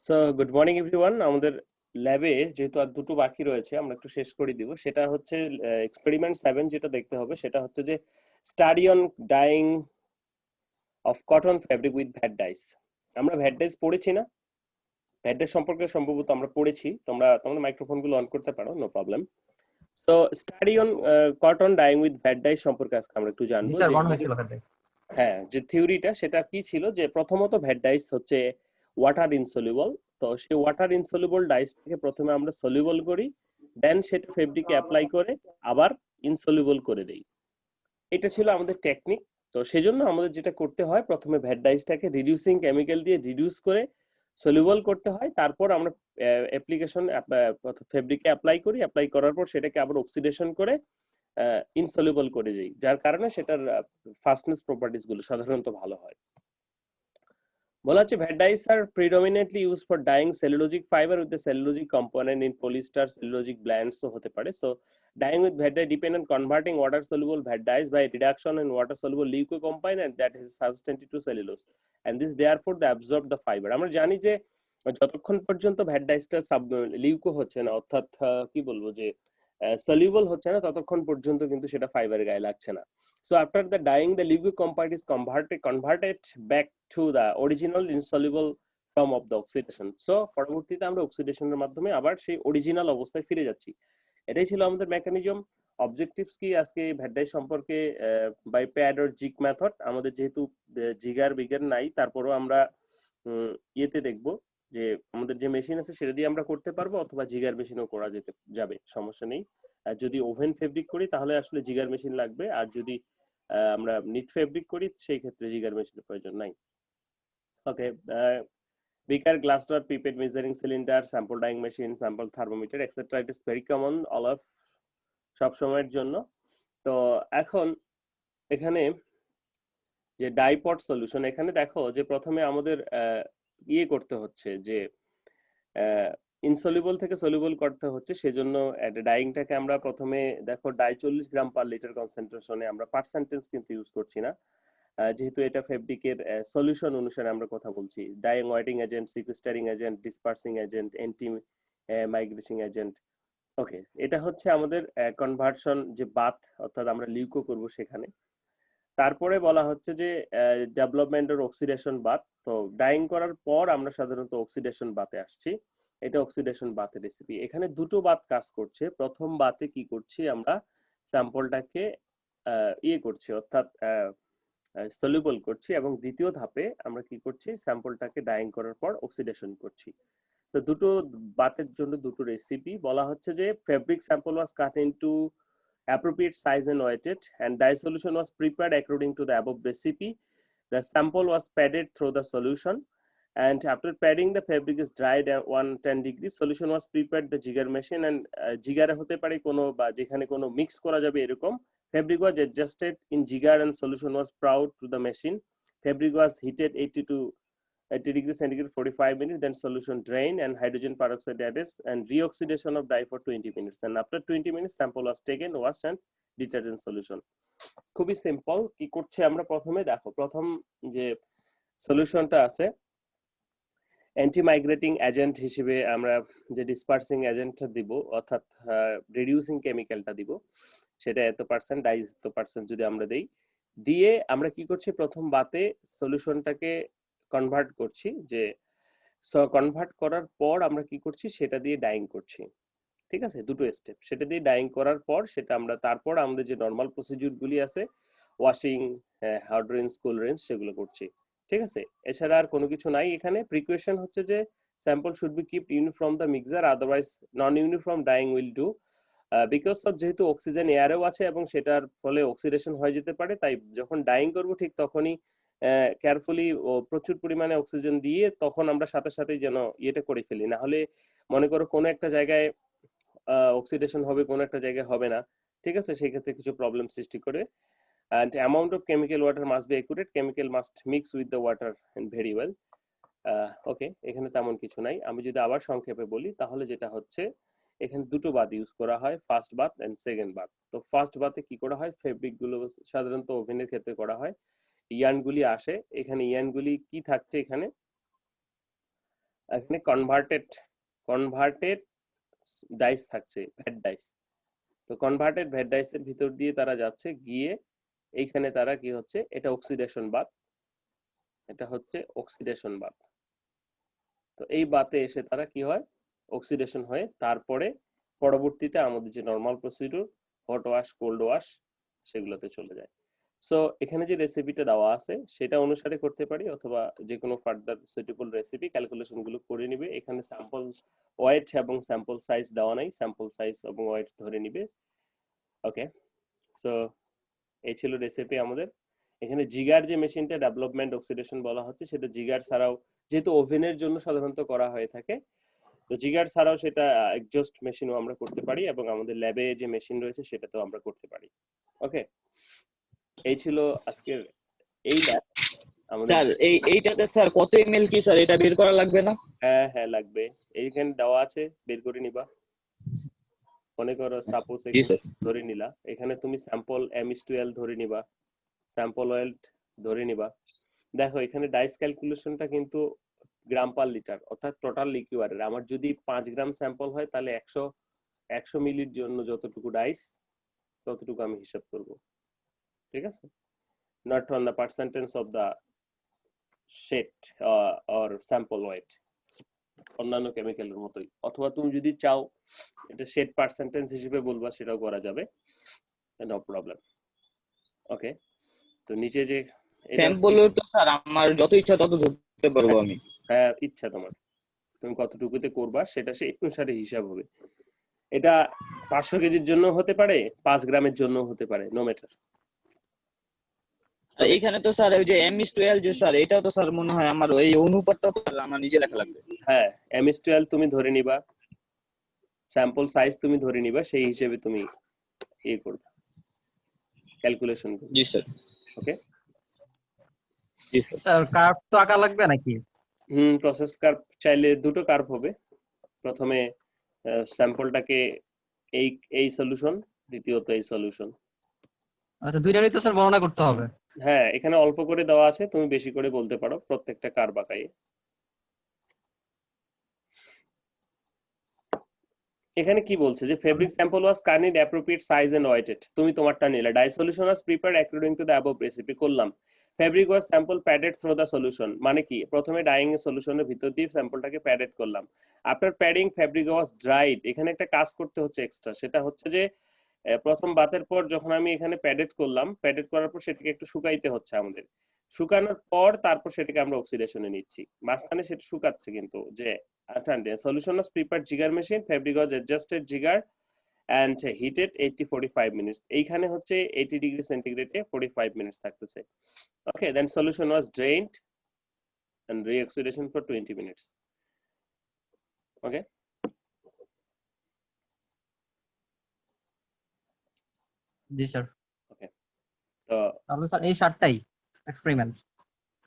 So good morning everyone. আমাদের ল্যাবে যেহেতু আর দুটো বাকি রয়েছে আমরা একটু শেষ করে দিব। সেটা হচ্ছে এক্সপেরিমেন্ট 7। যেটা দেখতে হবে সেটা হচ্ছে যে study on dyeing of cotton fabric with vat dyes. আমরা ভ্যাট ডাইস পড়েছি না? ভ্যাট ডাইস সম্পর্কে সম্ভবত আমরা পড়েছি। তোমরা তোমাদের মাইক্রোফোনগুলো অন করতে পারো, no problem. So study on cotton dyeing with vat dyes সম্পর্কে আজকে আমরা একটু জি জানবো স্যার, যে অন হয়েছিল ওখানে। হ্যাঁ, যে থিওরিটা সেটা কি ছিল যে প্রথমত ভ্যাট ডাইস হচ্ছে ওয়াটার ইনসলিউবল। তো সেই ওয়াটার ইনসলিউবল ডাইসটাকে প্রথমে আমরা সলিউবল করি, দেন সেটা ফেব্রিকে অ্যাপ্লাই করে আবার ইনসলিউবল করে দেই। এটা ছিল আমাদের টেকনিক। তো সেজন্য আমাদের যেটা করতে হয়, প্রথমে ভ্যাট ডাইসটাকে রিডিউসিং কেমিক্যাল দিয়ে রিডিউস করে সলিউবল করতে হয়। তারপর আমরা অ্যাপ্লিকেশন ফেব্রিকে অ্যাপ্লাই করি, অ্যাপ্লাই করার পর সেটাকে আবার অক্সিডেশন করে ইনসলিউবল করে দিই, যার কারণে সেটার ফাস্টনেস প্রপার্টিস গুলো সাধারণত ভালো হয়। বলা হচ্ছে vat dyes are predominantly use for dyeing cellulosic fibre with the cellulosic component in polyester cellulosic blends হতে পারে। So dyeing with vat dye depend on converting water soluble vat dyes by reduction in water soluble leuco compound and that is substantive to cellulose and this therefore they absorb the fibre. আমরা জানি যে যতক্ষণ পর্যন্ত VAT ডাইসটা লিউকো হচ্ছে না, অর্থাৎ কি বলবো যে সলিউবল হচ্ছে না, ততক্ষণ পর্যন্ত কিন্তু সেটা ফাইবারের গায়ে লাগছে না। So after the dyeing, the liquid compound is converted back to the original insoluble form of the oxidation. So পরবর্তীতে আমরা অক্সিডেশনের মাধ্যমে আবার সেই অরিজিনাল অবস্থায় ফিরে যাচ্ছি। এটাই ছিল আমাদের মেকানিজম। অবজেক্টিভস কি আজকে ভ্যাট ডাই সম্পর্কে বাই প্যাড অর জিগ মেথড। আমাদের যেহেতু জিগার বিগার নাই, তারপরেও আমরা ইয়েতে দেখব যে আমাদের যে মেশিন আছে সেটা দিয়ে আমরা করতে পারবো, অথবা জিগার মেশিনও করা যেতে যাবে, সমস্যা নেই। আর যদি ওভেন ফেব্রিক করি তাহলে আসলে জিগার মেশিন লাগবে, আর যদি আমরা নিট ফেব্রিক করি সেই ক্ষেত্রে জিগার মেশিনের প্রয়োজন নাই। ওকে, beaker, glass door, pipette, measuring cylinder, sample dyeing machine, sample thermometer, etc. It is very common all of সব সময়ের জন্য। তো এখন এখানে যে ডাইপট সলিউশন, এখানে দেখো যে প্রথমে আমাদের ইয়ে করতে হচ্ছে যে ইনসলিউবল থেকে সলিউবল করতে হচ্ছে। সেজন্য ডাইংটাকে আমরা প্রথমে দেখো 40 গ্রাম পার লিটার কনসেন্ট্রেশনে, আমরা পার্সেন্টেজ কিন্তু ইউজ করছি না, যেহেতু এটা ফেব্রিকের সলিউশন অনুসারে আমরা কথা বলছি। Dyeing wetting agent, sequestering agent, dispersing agent, anti migration agent. Okay, এটা হচ্ছে আমাদের কনভার্সন যে বাথ, অর্থাৎ আমরা লিউকো করব সেখানে। তারপরে বলা হচ্ছে যে ডেভেলপমেন্ট অর অক্সিডেশন বাথ। তো ডাইং করার পর আমরা সাধারণত অক্সিডেশন বাথে আসছি। এটা অক্সিডেশন বাথের রেসিপি। এখানে দুটো বাথ কাজ করছে। প্রথম বাথে কি করছি, আমরা স্যাম্পলটাকে ইয়ে করছি, অর্থাৎ সলিউবল করছি, এবং দ্বিতীয় ধাপে আমরা কি করছি, স্যাম্পলটাকে ডাইং করার পর অক্সিডেশন করছি। তো দুটো বাতের জন্য দুটো রেসিপি। বলা হচ্ছে যে fabric sample was cut into appropriate size and weighted, and dye solution was prepared according to the above recipe. The sample was padded through the solution, and after padding the fabric is dried at 110 degrees. Solution was prepared the jigger machine, and jigger হতে পারে কোনো বা যেখানে কোনো mix করা যাবে এরকম। Fabric was adjusted in jigger and solution was poured to the machine. Fabric was heated 80 to 80 degrees centigrade 45 minutes, then solution drained and hydrogen peroxide added and reoxidation of dye for 20 minutes, and after 20 minutes sample was taken, washed and detergent solution. খুবই simple. কি করছে আমরা প্রথমে দেখো, প্রথম যে সলিউশনটা আছে অ্যান্টি মাইগ্রেটিং এজেন্ট হিসেবে আমরা যে ডিসপার্সিং এজেন্টটা দিব, অর্থাৎ রিডিউসিং কেমিক্যালটা দিব, সেটা এত পার্সেন্ট, ডাই এত পার্সেন্ট যদি আমরা দেই, দিয়ে আমরা কি করছি, প্রথম বাতে সলিউশনটাকে কনভার্ট করছি। যে কনভার্ট করার পর আমরা কি করছি, সেটা দিয়ে ডাইং করছি। ঠিক আছে, দুটো স্টেপ। সেটা দিয়ে ডাইং করার পর সেটা আমরা তারপর আমাদের যে নর্মাল প্রসিডিউর গুলি আছে, ওয়াশিং, হট রিন্স, কুল রিন্স, সেগুলো করছি। ঠিক আছে, এছাড়া আর কোনো কিছু নাই এখানে। প্রিকুয়েশন হচ্ছে যে sample should be kept uniform the mixer, otherwise non uniform dyeing will do. Because of যেহেতু অক্সিজেন এয়ারেও আছে এবং সেটার ফলে অক্সিডেশন হয়ে যেতে পারে, তাই যখন ডাইং করব ঠিক তখনই কেয়ারফুলি ও প্রচুর পরিমাণে অক্সিজেন দিয়ে তখন আমরা সাথে সাথেই যেন ইয়েটা করে ফেলি, না হলে মনে করো কোনো একটা জায়গায় অক্সিডেশন হবে, কোনো একটা জায়গায় হবে না। ঠিক আছে, সেই ক্ষেত্রে কিছু প্রবলেম সৃষ্টি করে। and amount of chemical water must be accurate, chemical must mix with the water and very well. ওকে, এখানে তেমন কিছু নাই। আমি যদি আবার সংক্ষেপে বলি তাহলে যেটা হচ্ছে, এখানে দুটো বাথ ইউজ করা হয়, first bath and second bath. তো ফার্স্ট বাথে কি করা হয়, ফেব্রিক গুলো সাধারণত ওভেনের ক্ষেত্রে করা হয়, ইয়ার্ন গুলি আসে। এখানে ইয়ার্ন গুলি কি থাকছে, এখানে এখানে কনভার্টেড ডাইস থাকছে, ভ্যাট ডাইস। তো কনভার্টেড ভ্যাট ডাইসের ভিতর দিয়ে তারা যাচ্ছে, গিয়ে এইখানে তারা কি হচ্ছে, এটা অক্সিডেশন বাত, এটা হচ্ছে অক্সিডেশন বাত। তো এই বাতে এসে তারা কি হয়, অক্সিডেশন হয়ে তারপরে পরবর্তীতে আমাদের যে normal procedure hot wash, cold wash, সেগুলোতে চলে যায়। সো এখানে যে রেসিপিটা দেওয়া আছে সেটা অনুসারে করতে পারি, অথবা যে কোনো ফার্দার সুইটেবল রেসিপি ক্যালকুলেশন গুলো করে নিবে। এখানে স্যাম্পল ওয়েট এবং স্যাম্পল সাইজ দেওয়া নাই, স্যাম্পল সাইজ এবং ওয়েট ধরে নিবে। ওকে, সো এই ছিল রেসিপি আমাদের। এখানে জিগার যে মেশিনটা ডেভেলপমেন্ট অক্সিডেশন বলা হচ্ছে, সেটা জিগার ছাড়াও, যেহেতু ওভেনের জন্য সাধারণত করা হয়ে থাকে, তো জিগার ছাড়াও সেটা এক্সজস্ট মেশিনও আমরা করতে পারি, এবং আমাদের ল্যাবে যে মেশিন রয়েছে সেটাতেও আমরা করতে পারি। ওকে, এই ছিল আজকের এই ল্যাব আমাদের। স্যার এইটাতে স্যার কত এমএল কি স্যার এটা বের করা লাগবে না? হ্যাঁ হ্যাঁ লাগবে, এইখানে দেওয়া আছে, বের করে নিবা। মনে করো সাপোজ জি স্যার। ধরে নিলা, এখানে তুমি স্যাম্পল M/L ধরে নিবা, স্যাম্পল অয়েল ধরে নিবা। দেখো এখানে ডাইস ক্যালকুলেশনটা কিন্তু গ্রাম পার লিটার, অর্থাৎ টোটাল লিকুইডের। আমার যদি 5 গ্রাম স্যাম্পল হয় তাহলে 100 মিলির জন্য যতটুকু ডাইস, ততটুকু আমি হিসাব করব, ঠিক আছে? Not on the percentage of the shade or sample weight, অন্যান্য কেমিক্যালের মতোই। অথবা তুমি যদি চাও এটা শেড পার্সেন্টেজ হিসেবে বলবা, সেটাও করা যাবে, নো প্রবলেম। ওকে, তো নিচে যে স্যাম্পল তো স্যার আমার যত ইচ্ছা তত ধরতে পারবো আমি। হ্যাঁ, ইচ্ছা তোমার, তুমি কতটুকুতে করবা সেটা সেই অনুসারে হিসাব হবে। এটা 500 কেজির জন্য হতে পারে, 5 গ্রামের জন্য হতে পারে, নো ম্যাটার। আর এখানে তো স্যার ওই যে M/L যে স্যার, এটাও তো স্যার মনে হয় আমার এই অনুপাতটা তো আমার নিজে লেখা লাগবে। হ্যাঁ, M/L তুমি ধরে নিবা, স্যাম্পল সাইজ তুমি ধরে নিবা, সেই হিসেবে তুমি এই করবে, ক্যালকুলেশন করবে। জি স্যার। ওকে, জি স্যার। স্যার কার্ভ তো আঁকা লাগবে নাকি? প্রসেস কার্ভ চাইলে দুটো কার্ভ হবে। প্রথমে স্যাম্পলটাকে এই এই সলিউশন, দ্বিতীয়ত এই সলিউশন। আচ্ছা, দুইটারই তো স্যার বর্ণনা করতে হবে। হ্যাঁ, এখানে অল্প করে দেওয়া আছে, তুমি বেশি করে বলতে পারো প্রত্যেকটা কার্ভ আঁকায়ে। এখানে কি বলছে যে fabric sample was kind appropriate size and weighted, তুমি তোমারটা নিলে। Dye solution was prepared according to the above recipe, করলাম। Fabric was sample padded through the solution, মানে কি প্রথমে ডাইং এর সলিউশনের ভিতর দিয়ে স্যাম্পলটাকে প্যাডেড করলাম। After padding fabric was dried, এখানে একটা কাজ করতে হচ্ছে এক্সট্রা, সেটা হচ্ছে যে প্রথম বাতের পর যখন আমি এখানে প্যাডেড করলাম, প্যাডেড করার পর সেটাকে একটু শুকাইতে হচ্ছে আমাদের। শুকানোর পর তারপর সেটাকে আমরা অক্সিডেশনে নিচ্ছি, মাঝখানে সেটা শুকাচ্ছে কিন্তু। যে solution was prepared jigar machine, fabric was adjusted jigar and heated 80-45 minutes, এইখানে হচ্ছে 80 ডিগ্রি সেন্টিগ্রেডে 45 মিনিটস থাকতেছে। Okay, then solution was drained and re-oxidation for 20 minutes. Okay, জি স্যার। ওকে, তো তাহলে স্যার এই 7টাই এক্সপেরিমেন্ট।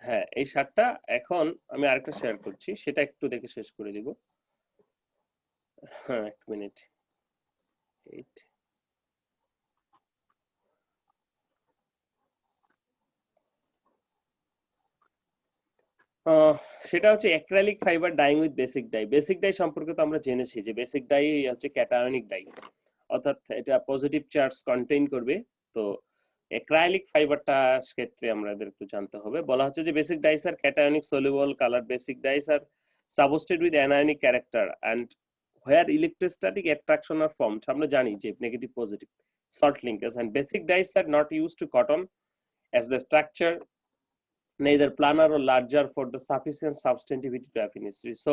হ্যাঁ, এই 7টা। এখন আমি আরেকটা শেয়ার করছি, সেটা একটু দেখে শেষ করে দিব। হ্যাঁ, এক মিনিট। 8 সেটা হচ্ছে acrylic fibre dyeing with basic dye. Basic dye সম্পর্কে তো আমরা জেনেছি যে বেসিক ডাই হচ্ছে ক্যাটায়নিক ডাই, অর্থাৎ এটা পজিটিভ চার্জ কন্টেইন করবে। তো অ্যাক্রিলিক ফাইবারটার ক্ষেত্রে আমাদের একটু জানতে হবে। বলা হচ্ছে যে basic dyes are cationic soluble colour, basic dyes are substituted with anionic character and where electrostatic attraction are formed, আমরা জানি যে negative positive salt linkers, and basic dyes are not used to cotton as the structure neither planar or larger for the sufficient substantivity to have history. So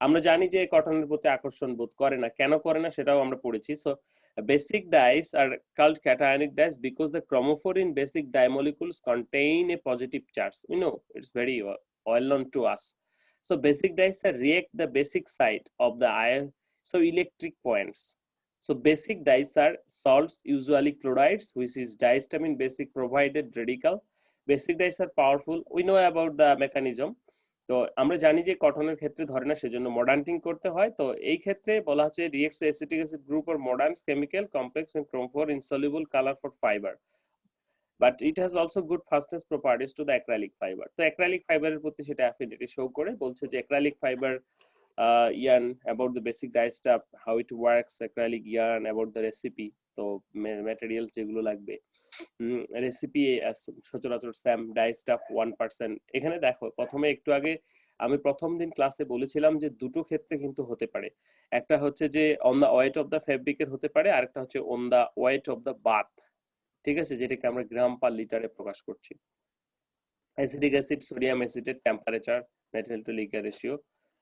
আমরা জানি যে কটনের প্রতি আকর্ষণ বোধ করে না, কেন করে না সেটাও আমরা পড়েছি। So basic dyes are called cationic dyes because the chromophore in basic dye molecules contain a positive charge. We know it's very well known to us. So basic dyes react the basic site of the isoelectric points. So basic dyes are salts, usually chlorides, which is dihistamine basic provided radical. Basic dyes are powerful. We know about the mechanism. তো আমরা জানি যে কটনের ক্ষেত্রে ধরে না, সেজন্য মডার্নিং করতে হয়। তো এই ক্ষেত্রে বলা হচ্ছে reacts acetic acid group or modern chemical complex in chromophore insoluble color for fiber, but it has also good fastness properties to the acrylic fiber. তো acrylic fiber এর প্রতি সেটা অ্যাফিনিটি শো করে, বলছে যে acrylic fiber yarn about the basic dye stuff, how it works, acrylic yarn, about the recipe, তো materials যেগুলো লাগবে, রেসিপি সচরাচর স্যাম ডাই স্টাফ 1%। এখানে দেখো প্রথমে একটু আগে আমি প্রথম দিন ক্লাসে বলেছিলাম যে দুটো ক্ষেত্রে কিন্তু হতে পারে, একটা হচ্ছে যে on the weight of the ফেব্রিকের হতে পারে, আর একটা হচ্ছে on the weight of the bath, ঠিক আছে, যেটাকে আমরা গ্রাম পার লিটারে প্রকাশ করছি। অ্যাসিডিক অ্যাসিড, সোডিয়াম অ্যাসিডের temperature, material to liquor ratio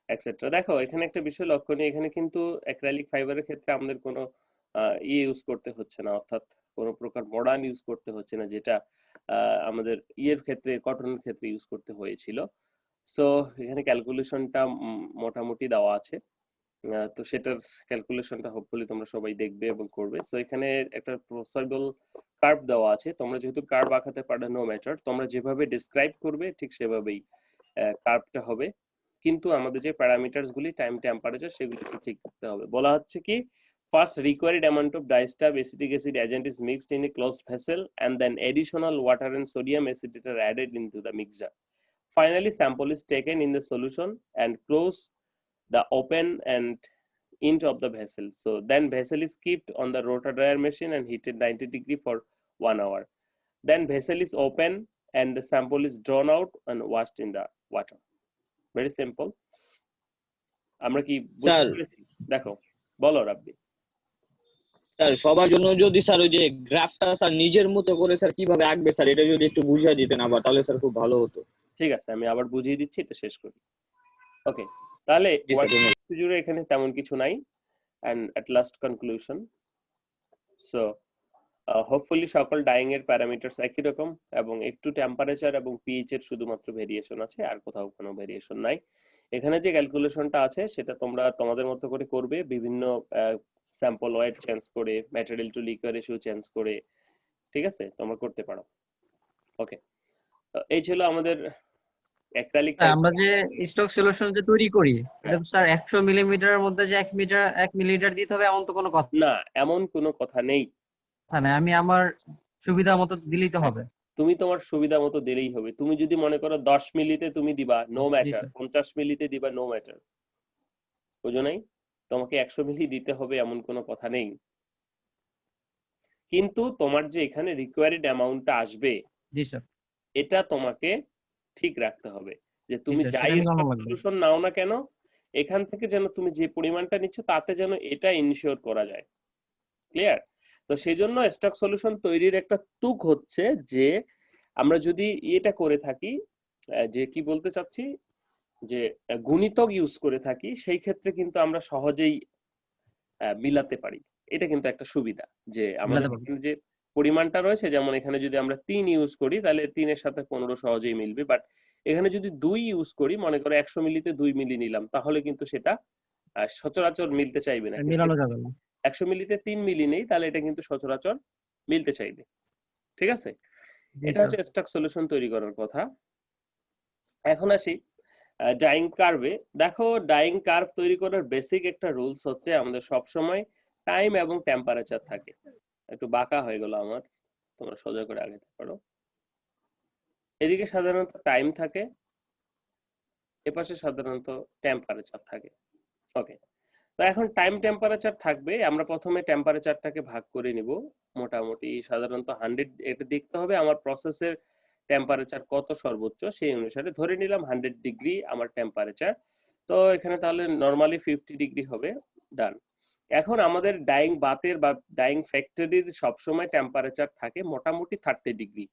etcetera. দেখো এখানে একটা বিষয় লক্ষণীয়, এখানে কিন্তু অ্যাক্রাইলিক ফাইবারের ক্ষেত্রে আমাদের কোনো ইউজ করতে হচ্ছে না, অর্থাৎ কোনো প্রকার মডার্ন ইউজ করতে হচ্ছে না, যেটা আমাদের ইয়ের ক্ষেত্রে কটনের ক্ষেত্রে ইউজ করতে হয়েছিল। সো এখানে ক্যালকুলেশনটা মোটামুটি দেওয়া আছে, তো সেটার ক্যালকুলেশনটা হোপফুলি তোমরা সবাই দেখবে এবং করবে। সো এখানে একটা পসিবল কার্ভ দেওয়া আছে, তোমরা যেহেতু কার্ভ আঁকাতে পারো নো ম্যাটার, তোমরা যেভাবে ডিসক্রাইব করবে ঠিক সেভাবেই কার্ভটা হবে, কিন্তু আমাদের যে প্যারামিটারস গুলি টাইম টেম্পারেচার সেগুলো ঠিক করতে হবে। বলা হচ্ছে কি first required amount of disturbed acetic acid agent is mixed in a closed vessel and then additional water and sodium acetate are added into the mixture. Finally, sample is taken in the solution and close the open and end of the vessel. So then vessel is kept on the rotor dryer machine and heated 90 degree for 1 hour. Then vessel is open and the sample is drawn out and washed in the water. Very simple. আমরা কি বুঝতে পেরেছি? দেখো বলো রাব্বি। Sir সবার জন্য যদি sir ওই যে গ্রাফটা স্যার নিজের মতো করে স্যার কিভাবে আঁকবে স্যার এটা যদি একটু বুঝিয়ে দিতেন আবার, তাহলে স্যার খুব ভালো হতো। ঠিক আছে, আমি আবার বুঝিয়ে দিচ্ছি, এটা শেষ করি। ওকে, তাহলে জুড়ে এখানে তেমন কিছু নাই, and at last conclusion. So hopefully সকল ডাইং এর প্যারামিটারস একই রকম এবং একটু টেম্পারেচার এবং পিএইচ এর শুধুমাত্র ভেরিয়েশন আছে, আর কোথাও কোনো ভেরিয়েশন নাই। এখানে যে ক্যালকুলেশনটা আছে সেটা তোমরা তোমাদের মতো করে করবে, বিভিন্ন স্যাম্পল ওয়েট চেঞ্জ করে, material to liquid ratio change করে, ঠিক আছে, তোমরা করতে পারো। ওকে, এই ছিল আমাদের অ্যাক্রিলিক। আমরা যে স্টক সলিউশন যে তৈরি করি এটা স্যার 100 মিলিমিটারের মধ্যে যে 1 মিলিলিটার দিতে হবে এমন তো কোনো কথা না, এমন কোনো কথা নেই। না, আমি আমার সুবিধা মতো দিলেই তো হবে। তুমি তোমার সুবিধা মতো দিলেই হবে। তুমি যদি মনে করো 10 মিলিতে তুমি দিবা নো ম্যাটার, 50 মিলিতে দিবা নো ম্যাটার, বুঝো নাই? তোমাকে 100 মিলি দিতে হবে এমন কোনো কথা নেই, কিন্তু তোমার যে এখানে রিকোয়ার্ড অ্যামাউন্টটা আসবে জি স্যার, এটা তোমাকে ঠিক রাখতে হবে, যে তুমি স্যার, যাই সেটা জানা লাগবে। সলিউশন নাও না কেন এখান থেকে যেন তুমি যে পরিমাণটা নিচ্ছ তাতে যেন এটা ইনশিওর করা যায়। ক্লিয়ার? তো সেই জন্য স্টক সলিউশন তৈরির একটা তুক হচ্ছে যে আমরা যদি এটা করে থাকি, যে কি বলতে চাচ্ছি, যে গুণিতক ইউজ করে থাকি, সেই ক্ষেত্রে কিন্তু আমরা সহজেই মিলাতে পারি। এটা কিন্তু একটা সুবিধা, যে আমাদের মিলাতে পারবো। এখানে যে পরিমাণটা রয়েছে, যেমন এখানে যদি আমরা 3 ইউজ করি তাহলে 3 এর সাথে 15 সহজেই মিলবে, বাট এখানে যদি 2 ইউজ করি, মনে করো 100 মিলিতে 2 মিলি নিলাম, তাহলে কিন্তু সেটা সচরাচর মিলতে চাইবে না। মিলানো যাবে না। 100 মিলিতে 3 মিলি নেই, তাহলে এটা কিন্তু সচরাচর মিলতে চাইবে। ঠিক আছে, জি এটা স্যার, হচ্ছে স্টক সলিউশন তৈরি করার কথা। এখন আসি ডাইং কার্ভে। দেখো ডাইং কার্ভ তৈরি করার বেসিক একটা রুলস হচ্ছে আমাদের সব সময় টাইম এবং টেম্পারেচার থাকে। একটু বাঁকা হয়ে গেল আমার, তোমরা সোজা করে আগাতে পারো। এদিকে সাধারণত টাইম থাকে, এপাশে সাধারণত টেম্পারেচার থাকে। ওকে, তো এখন টাইম টেম্পারেচার থাকবে, আমরা প্রথমে টেম্পারেচারটাকে ভাগ করে নিব। মোটামুটি সাধারণত 100, এটা দেখতে হবে আমার প্রসেসের টেম্পারেচার কত সর্বোচ্চ, সেই অনুসারে ধরে নিলাম 100 ডিগ্রি আমার টেম্পারেচার। তো এখানে তাহলে নরমালি 50 ডিগ্রি হবে, ডান। এখন আমাদের ডাইং বাতের বা ডাইং ফ্যাক্টরির সবসময় টেম্পারেচার থাকে মোটামুটি 30 ডিগ্রি।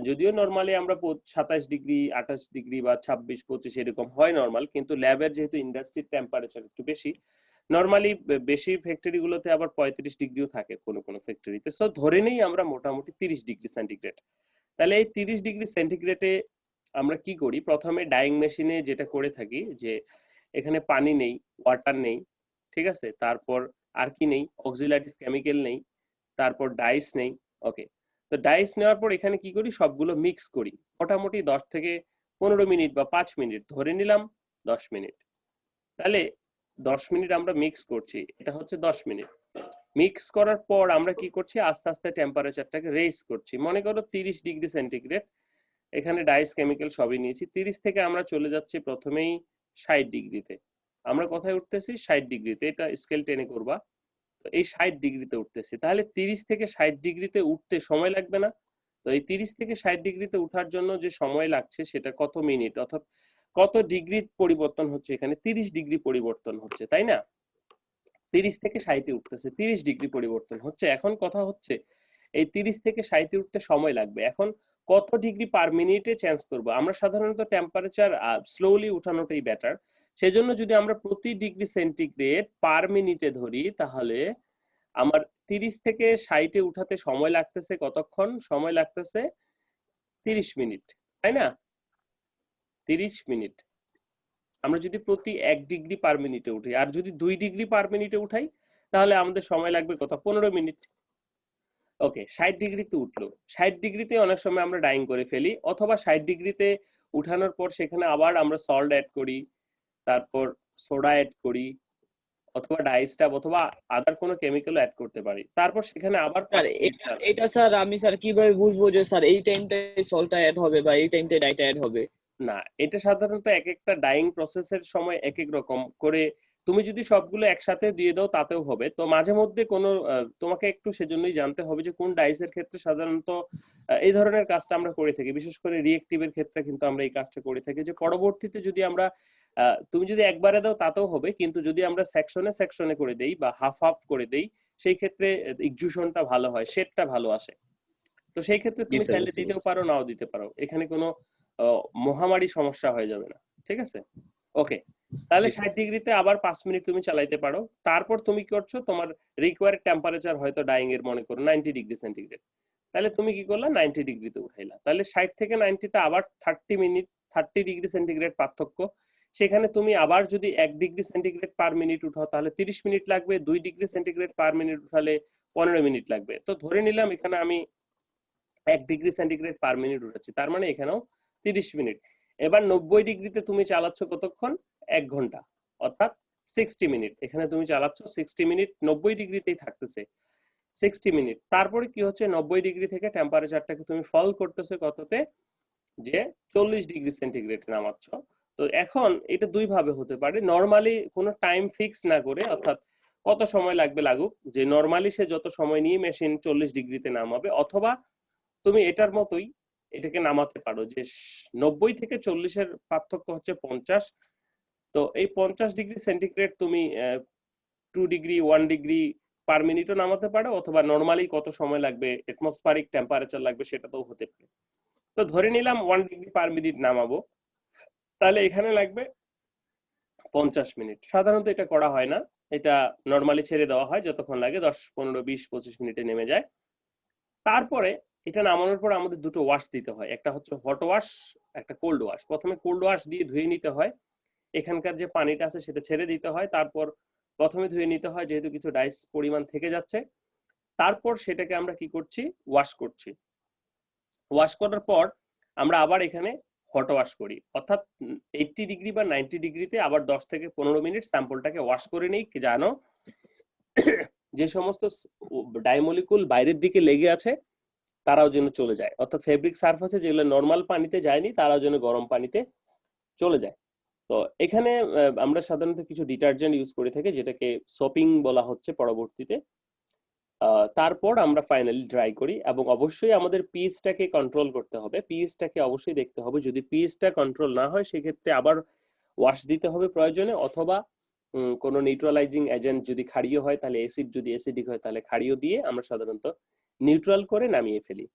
যদিও নরমালি আমরা 27 ডিগ্রি, 28 ডিগ্রি বা 26, 25 এরকম হয় নরমাল, কিন্তু ল্যাবের যেহেতু ইন্ডাস্ট্রির টেম্পারেচার একটু বেশি, নরমালি বেশি ফ্যাক্টরি গুলোতে আবার 35 ডিগ্রিও থাকে কোনো কোনো ফ্যাক্টরিতে। সো ধরে নেই আমরা মোটামুটি 30 ডিগ্রি সেন্টিগ্রেড। তাহলে এই 30 ডিগ্রি সেন্টিগ্রেডে আমরা কি করি, প্রথমে ডাইং মেশিনে যেটা করে থাকি যে এখানে পানি নেই, ওয়াটার নেই, ঠিক আছে, তারপর আর কি নেই, অক্সিলারিস কেমিক্যাল নেই, তারপর ডাইস নেই। ওকে, তো ডাইস নেওয়ার পর এখানে কি করি, সবগুলো মিক্স করি মোটামুটি 10 থেকে 15 মিনিট বা 5 মিনিট, ধরে নিলাম 10 মিনিট। তাহলে 10 মিনিট আমরা মিক্স করছি, এটা হচ্ছে 10 মিনিট। মিক্স করার পর আমরা কি করছি, আস্তে আস্তে টেম্পারেচারটাকে রেইজ করছি। মনে করো 30 ডিগ্রি সেন্টিগ্রেড, এখানে ডাইস কেমিক্যাল সবই নিয়েছি, 30 থেকে আমরা চলে যাচ্ছি প্রথমেই 60 ডিগ্রিতে। আমরা কোথায় উঠতেছি 60 ডিগ্রিতে, এটা স্কেল টেনে করবা। তো এই 60 ডিগ্রিতে উঠতেছি, তাহলে 30 থেকে 60 ডিগ্রিতে উঠতে সময় লাগবে না? তো এই 30 থেকে 60 ডিগ্রিতে উঠার জন্য যে সময় লাগছে সেটা কত মিনিট, অর্থাৎ কত ডিগ্রি পরিবর্তন হচ্ছে, এখানে 30 ডিগ্রি পরিবর্তন হচ্ছে, তাই না? 30 থেকে 60 উঠতেছে, 30 ডিগ্রি পরিবর্তন হচ্ছে। এখন কথা হচ্ছে এই 30 থেকে 60 উঠতে সময় লাগবে, এখন কত ডিগ্রি পার মিনিটে চেঞ্জ করব? আমরা সাধারণত টেম্পারেচার স্লোলি উঠানোটাই বেটার। সেজন্য যদি আমরা প্রতি ডিগ্রি সেন্টিগ্রেড পার মিনিটে ধরি, তাহলে আমার 30 থেকে 60 উঠাতে সময় লাগতেছে কতক্ষণ? সময় লাগতেছে 30 মিনিট, তাই না? 30 মিনিট। আমরা যদি প্রতি 1 ডিগ্রি পার মিনিটে উঠাই, আর যদি 2 ডিগ্রি পার মিনিটে উঠাই, তাহলে আমাদের সময় লাগবে কত? 15 মিনিট। ওকে, 60 ডিগ্রিতে উঠলো, 60 ডিগ্রিতে অনেক সময় আমরা ডাইং করে ফেলি, অথবা 60 ডিগ্রিতে উঠানোর পর সেখানে আবার আমরা সল্ট অ্যাড করি, তারপর সোডা অ্যাড করি, অথবা ডাইস্টাব অথবা আদার কোনো কেমিক্যাল অ্যাড করতে পারি, তারপর সেখানে আবার স্যার এটা স্যার আমি স্যার কিভাবে বুঝবো যে স্যার এই টাইমটায় সল্টটা অ্যাড হবে বা এই টাইমটায় ডাইটা অ্যাড হবে? না, এটা সাধারণত এক একটা ডাইং প্রসেসের সময় এক এক রকম করে, তুমি যদি সবগুলো একসাথে দিয়ে দাও তাতেও হবে। তো মাঝে মধ্যে কোনো তোমাকে একটু সেজন্যই জানতে হবে যে কোন ডাইসের ক্ষেত্রে সাধারণত এই ধরনের কাজটা আমরা করে থাকি, বিশেষ করে রিঅ্যাক্টিভের ক্ষেত্রে কিন্তু আমরা এই কাজটা করে থাকি, যে পরবর্তীতে যদি আমরা তুমি যদি একবারে দাও তাতেও হবে, কিন্তু যদি আমরা সেকশনে সেকশনে করে দেই বা হাফ হাফ করে দেই, সেই ক্ষেত্রে এক্সিকিউশনটা ভালো হয়, শেডটা ভালো আসে। তো সেই ক্ষেত্রে তুমি স্যার, চাইলে বুঝতে দিতেও পারছি। পারো, নাও দিতে পারো, এখানে কোনো মহামারী সমস্যা হয়ে যাবে না, ঠিক আছে? ওকে, তাহলে জি স্যার। 60 ডিগ্রিতে আবার 5 মিনিট তুমি চালাইতে পারো। তারপর তুমি কি করছো, তোমার রিকোয়ার্ড টেম্পারেচার হয়তো ডাইং এর মনে করো 90 ডিগ্রি সেন্টিগ্রেড, তাহলে তুমি কি করলা 90 ডিগ্রিতে উঠাইলা, তাহলে 60 থেকে 90 তে আবার 30 মিনিট, 30 ডিগ্রি সেন্টিগ্রেড পার্থক্য। সেখানে তুমি আবার যদি 1 ডিগ্রি সেন্টিগ্রেড পার মিনিট উঠাও তাহলে 30 মিনিট লাগবে, 2 ডিগ্রি সেন্টিগ্রেড পার মিনিট উঠালে 15 মিনিট লাগবে। তো ধরে নিলাম এখানে আমি 1 ডিগ্রি সেন্টিগ্রেড পার মিনিট উঠাচ্ছি, তার মানে এখানেও 30 মিনিট। এবার 90 ডিগ্রিতে তুমি চালাচ্ছ কতক্ষণ? 1 ঘন্টা, অর্থাৎ 60 মিনিট। এখানে তুমি চালাচ্ছ 60 মিনিট, 90 ডিগ্রিতেই থাকতেছে 60 মিনিট। তারপরে কি হচ্ছে, 90 ডিগ্রি থেকে টেম্পারেচারটাকে তুমি ফল করতেছে কততে? যে 40 ডিগ্রি সেন্টিগ্রেড নামাচ্ছ। তো এখন এটা দুই ভাবে হতে পারে, নরমালি কোনো টাইম ফিক্স না করে, অর্থাৎ কত সময় লাগবে লাগুক, যে নরমালি সে যত সময় নিয়ে মেশিন 40 ডিগ্রিতে নামাবে, অথবা তুমি এটার মতোই এটাকে নামাতে পারো, যে 90 থেকে 40 এর পার্থক্য হচ্ছে 50। তো এই 50 ডিগ্রি সেন্টিগ্রেড তুমি 2 ডিগ্রি 1 ডিগ্রি পার মিনিটও নামাতে পারো, অথবা নরমালি কত সময় লাগবে, অ্যাটমসফেরিক টেম্পারেচার লাগবে সেটাতেও হতে পারে। তো ধরে নিলাম 1 ডিগ্রি পার মিনিট নামাবো, তাহলে এখানে লাগবে 50 মিনিট। সাধারণত এটা করা হয় না, এটা নরমালি ছেড়ে দেওয়া হয়, যতক্ষণ লাগে 10 15 20 25 মিনিটে নেমে যায়। তারপরে এটা নামানোর পর আমাদের দুটো ওয়াশ দিতে হয়, একটা হচ্ছে হট ওয়াশ, একটা কোল্ড ওয়াশ। প্রথমে কোল্ড ওয়াশ দিয়ে ধুয়ে নিতে হয়, এখানকার যে পানিটা আছে সেটা ছেড়ে দিতে হয়, তারপর প্রথমে ধুয়ে নিতে হয় যেহেতু কিছু ডাইস পরিমাণ থেকে যাচ্ছে, তারপর সেটাকে আমরা কি করছি, ওয়াশ করছি। ওয়াশ করার পর আমরা আবার এখানে হট ওয়াশ করি, অর্থাৎ 80 ডিগ্রি বা 90 ডিগ্রিতে আবার 10 থেকে 15 মিনিট স্যাম্পলটাকে ওয়াশ করে নেই, জানো যে সমস্ত ডাইমলিকুল বাইরের দিকে লেগে আছে তারাও যেন চলে যায়, অর্থাৎ ফেব্রিক সারফেসে যেগুলো নর্মাল পানিতে যায়নি তারাও যেন গরম পানিতে চলে যায়। তো এখানে আমরা সাধারণত কিছু ডিটারজেন্ট ইউজ করে থাকি, যেটাকে সোপিং বলা হচ্ছে পরবর্তীতে। তারপর আমরা ফাইনালি ড্রাই করি, এবং অবশ্যই আমাদের পিএইচটাকে কন্ট্রোল করতে হবে, পিএইচটাকে অবশ্যই দেখতে হবে, যদি পিএইচটা কন্ট্রোল না হয় সেক্ষেত্রে আবার ওয়াশ দিতে হবে প্রয়োজনে, অথবা কোনো নিউট্রালাইজিং এজেন্ট যদি ক্ষারীয় হয় তাহলে অ্যাসিড, যদি অ্যাসিডিক হয় তাহলে ক্ষারীয় দিয়ে আমরা সাধারণত নিউট্রাল করে নামিয়ে ফেলি।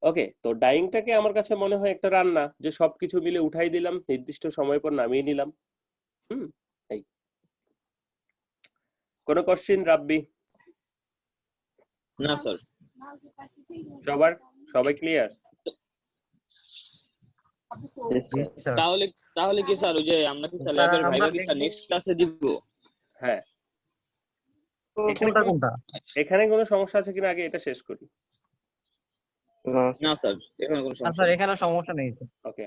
ওকে, তো ডাইংটাকে আমার কাছে মনে হয় একটা রান্না, যে সবকিছু মিলে উঠাই দিলাম, নির্দিষ্ট সময় পর নামিয়ে নিলাম। এই কোনো কোশ্চেন রাব্বি? না স্যার। সবাই ক্লিয়ার? জি স্যার। তাহলে তাহলে কি স্যার ওই যে আমরা কি স্যার ল্যাবের ভাইবা কি স্যার নেক্সট ক্লাসে দিব? হ্যাঁ, কোনটা কোনটা? এখানে কোনো সমস্যা আছে কিনা আগে এটা শেষ করি। না স্যার, এখানে কোনো না সমস্যা স্যার, নেই। এখানে সমস্যা নেই। ওকে।